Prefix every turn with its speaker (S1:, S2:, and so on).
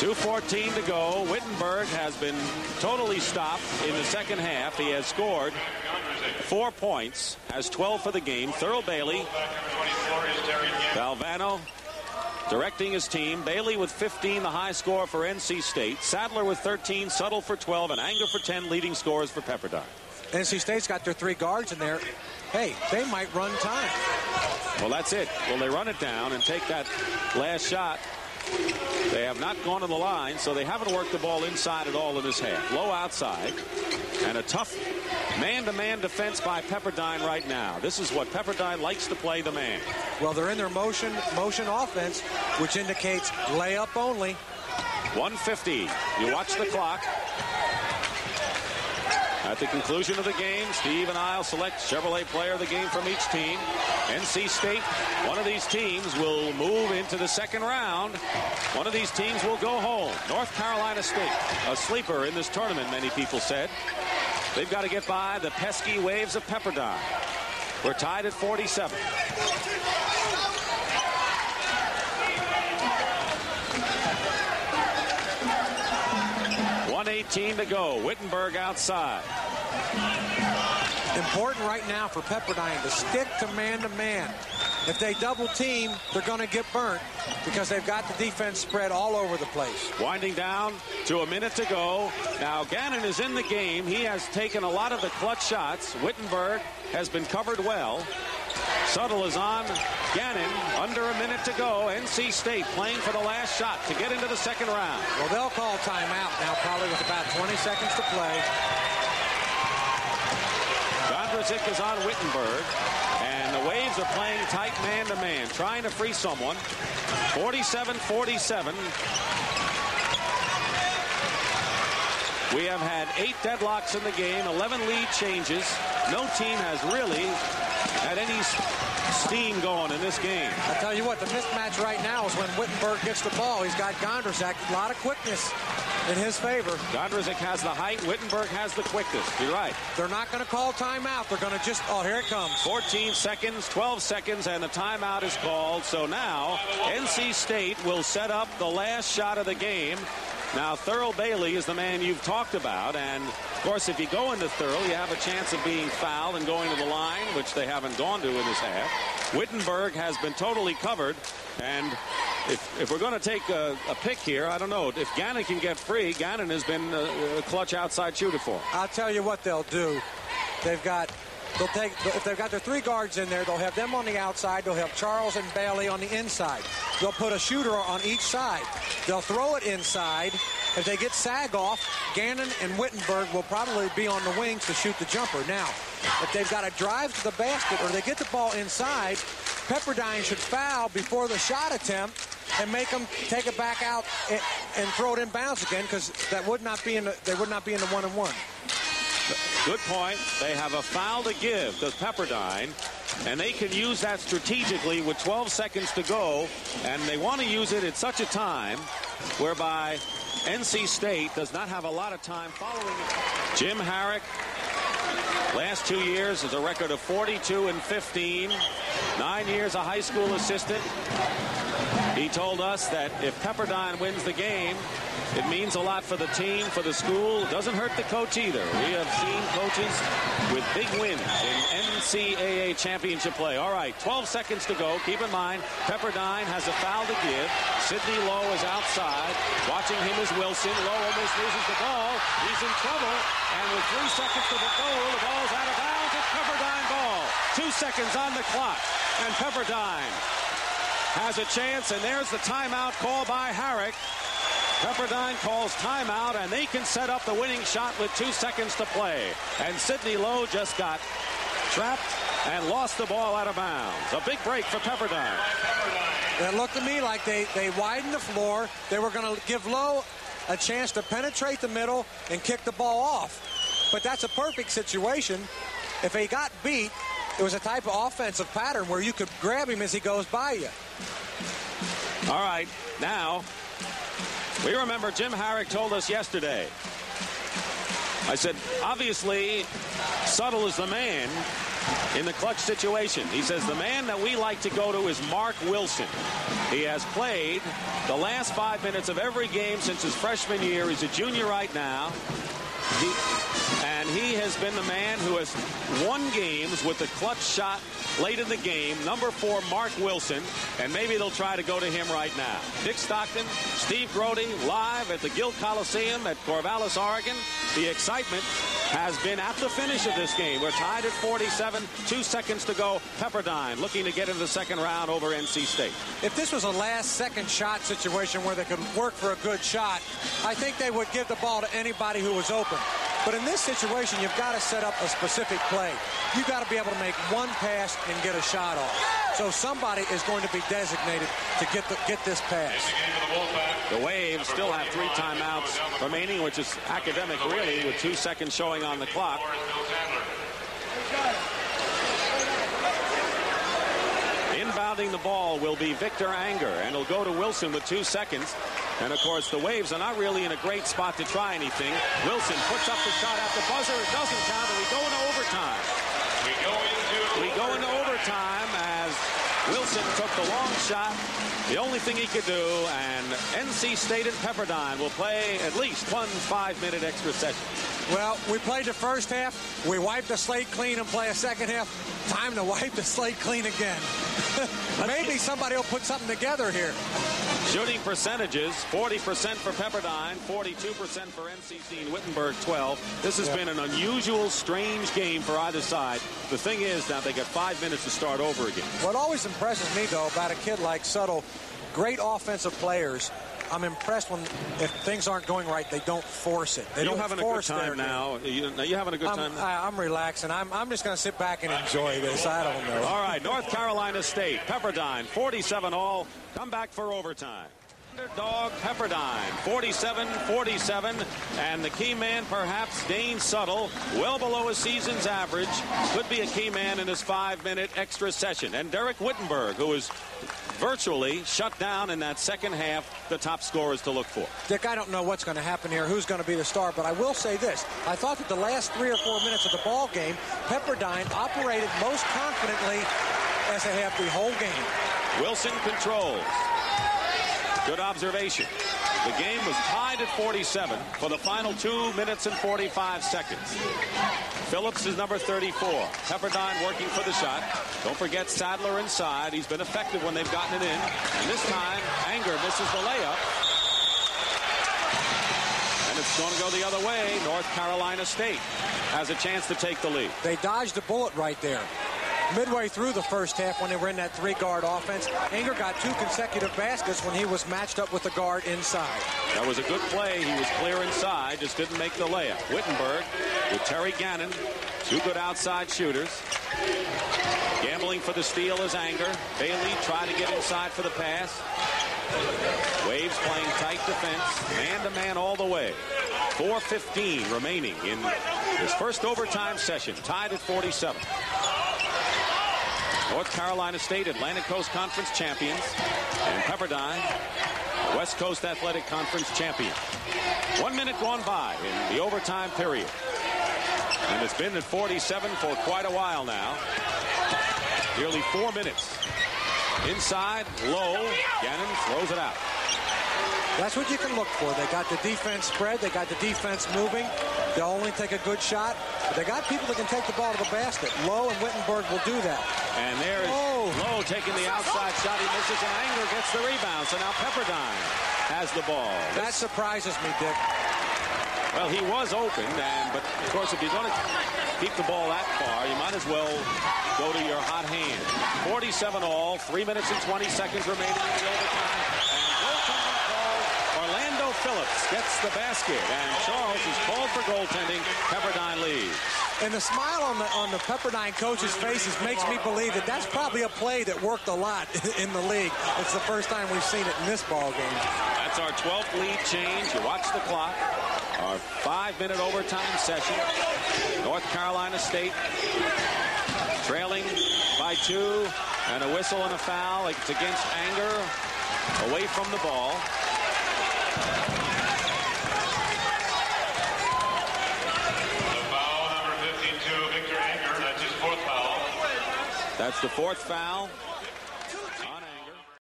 S1: 2:14 to go. Whittenburg has been totally stopped in the second half. He has scored 4 points, has 12 for the game. Thurl Bailey, Valvano directing his team. Bailey with 15, the high score for NC State. Sadler with 13, Suttle for 12, and Anger for 10, leading scorers for Pepperdine.
S2: NC State's got their 3 guards in there. Hey, they might run time.
S1: Well, that's it. Will they run it down and take that last shot? They have not gone to the line, so they haven't worked the ball inside at all in this half. Lowe outside, and a tough man-to-man defense by Pepperdine right now. This is what Pepperdine likes to play, the man.
S2: Well, they're in their motion offense, which indicates layup only.
S1: 1:50. You watch the clock. At the conclusion of the game, Steve and I'll select Chevrolet player of the game from each team. NC State, one of these teams will move into the second round. One of these teams will go home. North Carolina State, a sleeper in this tournament, many people said. They've got to get by the pesky Waves of Pepperdine. We're tied at 47. .118 to go. Whittenburg outside.
S2: Important right now for Pepperdine to stick to man-to-man. If they double team, they're going to get burnt because they've got the defense spread all over the place.
S1: Winding down to a minute to go. Now Gannon is in the game. He has taken a lot of the clutch shots. Whittenburg has been covered well. Suttle is on Gannon. Under a minute to go. NC State playing for the last shot to get into the second round.
S2: Well, they'll call timeout now, probably with about 20 seconds to play.
S1: Gondrezick is on Whittenburg, and the Waves are playing tight man-to-man, trying to free someone. 47-47. We have had 8 deadlocks in the game, 11 lead changes. No team has really had any steam going in this game.
S2: I tell you what, the mismatch right now is when Whittenburg gets the ball. He's got Gondrezick, a lot of quickness in his favor.
S1: Gondrezick has the height. Whittenburg has the quickness. You're right.
S2: They're not going to call timeout. They're going to just, oh, here it comes.
S1: 14 seconds, 12 seconds, and the timeout is called. So now NC State will set up the last shot of the game. Now, Thurl Bailey is the man you've talked about, and of course, if you go into Thurl, you have a chance of being fouled and going to the line, which they haven't gone to in this half. Whittenburg has been totally covered, and if we're going to take a pick here, I don't know. If Gannon can get free, Gannon has been a clutch outside shooter for him.
S2: I'll tell you what they'll do. If they've got their 3 guards in there, they'll have them on the outside. They'll have Charles and Bailey on the inside. They'll put a shooter on each side. They'll throw it inside. If they get sag off, Gannon and Whittenburg will probably be on the wings to shoot the jumper. Now, if they've got to drive to the basket or they get the ball inside, Pepperdine should foul before the shot attempt and make them take it back out and throw it in bounds again, because they would not be in the 1-and-1.
S1: Good point. They have a foul to give to Pepperdine, and they can use that strategically with 12 seconds to go, and they want to use it at such a time whereby NC State does not have a lot of time following it. Jim Harrick, last 2 years, is a record of 42-15. 9 years a high school assistant. He told us that if Pepperdine wins the game, it means a lot for the team, for the school. It doesn't hurt the coach either. We have seen coaches with big wins in NCAA championship play. All right, 12 seconds to go. Keep in mind, Pepperdine has a foul to give. Sidney Lowe is outside. Watching him is Wilson. Lowe almost loses the ball. He's in trouble. And with 3 seconds to go, the ball's out of bounds. It's Pepperdine ball. 2 seconds on the clock. And Pepperdine has a chance. And there's the timeout call by Harrick. Pepperdine calls timeout, and they can set up the winning shot with 2 seconds to play. And Sidney Lowe just got trapped and lost the ball out of bounds. A big break for Pepperdine.
S2: It looked to me like they widened the floor. They were going to give Lowe a chance to penetrate the middle and kick the ball off. But that's a perfect situation. If he got beat, it was a type of offensive pattern where you could grab him as he goes by you.
S1: All right, now, we remember Jim Harrick told us yesterday. I said, obviously, Suttle is the man, in the clutch situation. He says the man that we like to go to is Mark Wilson. He has played the last 5 minutes of every game since his freshman year. He's a junior right now. He has been the man who has won games with the clutch shot late in the game. Number 4, Mark Wilson, and maybe they'll try to go to him right now. Dick Stockton, Steve Grody, live at the Gill Coliseum at Corvallis, Oregon. The excitement has been at the finish of this game. We're tied at 47, 2 seconds to go. Pepperdine looking to get into the second round over NC State.
S2: If this was a last-second shot situation where they could work for a good shot, I think they would give the ball to anybody who was open. But in this situation, you've got to set up a specific play. You've got to be able to make one pass and get a shot off. So somebody is going to be designated to get this pass.
S1: The Waves still have 3 timeouts remaining, which is academic, really, with 2 seconds showing on the clock. Inbounding the ball will be Victor Anger, and it'll go to Wilson with 2 seconds. And, of course, the Waves are not really in a great spot to try anything. Wilson puts up the shot at the buzzer. It doesn't count, and we go into overtime. We go into overtime as Wilson took the long shot, the only thing he could do, and NC State and Pepperdine will play at least one 5-minute extra session.
S2: Well, we played the first half. We wiped the slate clean and play a second half. Time to wipe the slate clean again. Maybe somebody will put something together here.
S1: Shooting percentages, 40% for Pepperdine, 42% for NCC and Whittenburg 12. This has been an unusual, strange game for either side. The thing is now they got 5 minutes to start over again.
S2: What always impresses me, though, about a kid like Suttle, great offensive players. I'm impressed when, if things aren't going right, they don't force it. They don't
S1: having
S2: force
S1: a good time now. You having a good time now?
S2: I'm relaxing. I'm just going to sit back and enjoy this. I don't know.
S1: All right, North Carolina State, Pepperdine, 47-all. Come back for overtime. Underdog Pepperdine, 47-47, and the key man, perhaps Dane Suttle, well below his season's average, could be a key man in this 5-minute extra session. And Dereck Whittenburg, who is virtually shut down in that second half, the top scorers to look for.
S2: Dick, I don't know what's going to happen here, who's going to be the star, but I will say this. I thought that the last 3 or 4 minutes of the ball game, Pepperdine operated most confidently as they have the whole game.
S1: Wilson controls. Good observation. The game was tied at 47 for the final 2 minutes and 45 seconds. Phillips is number 34. Pepperdine working for the shot. Don't forget Sadler inside. He's been effective when they've gotten it in. And this time, Anger misses the layup. And it's going to go the other way. North Carolina State has a chance to take the lead.
S2: They dodged a bullet right there. Midway through the first half, when they were in that 3-guard offense, Anger got 2 consecutive baskets when he was matched up with the guard inside.
S1: That was a good play. He was clear inside, just didn't make the layup. Whittenburg with Terry Gannon, 2 good outside shooters. Gambling for the steal is Anger. Bailey tried to get inside for the pass. Waves playing tight defense, man-to-man all the way. 4:15 remaining in this first overtime session, tied at 47. North Carolina State, Atlantic Coast Conference champions, and Pepperdine, West Coast Athletic Conference champion. 1 minute gone by in the overtime period. And it's been at 47 for quite a while now. Nearly 4 minutes. Inside, Lowe. Gannon throws it out.
S2: That's what you can look for. They got the defense spread. They got the defense moving. They'll only take a good shot. But they got people that can take the ball to the basket. Lowe and Whittenburg will do that.
S1: And there is Lowe taking the outside shot. He misses, and Anger gets the rebound. So now Pepperdine has the ball.
S2: That surprises me, Dick.
S1: Well, he was open, but of course, if you're going to keep the ball that far, you might as well go to your hot hand. 47-all, 3 minutes and 20 seconds remaining in the overtime. And goaltending call, Orlando Phillips gets the basket, and Charles is called for goaltending. Pepperdine leads.
S2: And the smile on the Pepperdine coach's faces makes me believe that that's probably a play that worked a lot in the league. It's the first time we've seen it in this ball game.
S1: That's our 12th lead change. You watch the clock. Our 5-minute overtime session. North Carolina State trailing by 2, and a whistle and a foul. It's against Anger, away from the ball.
S3: The foul, number 52, Victor Anger. That's his 4th foul.
S1: That's the fourth foul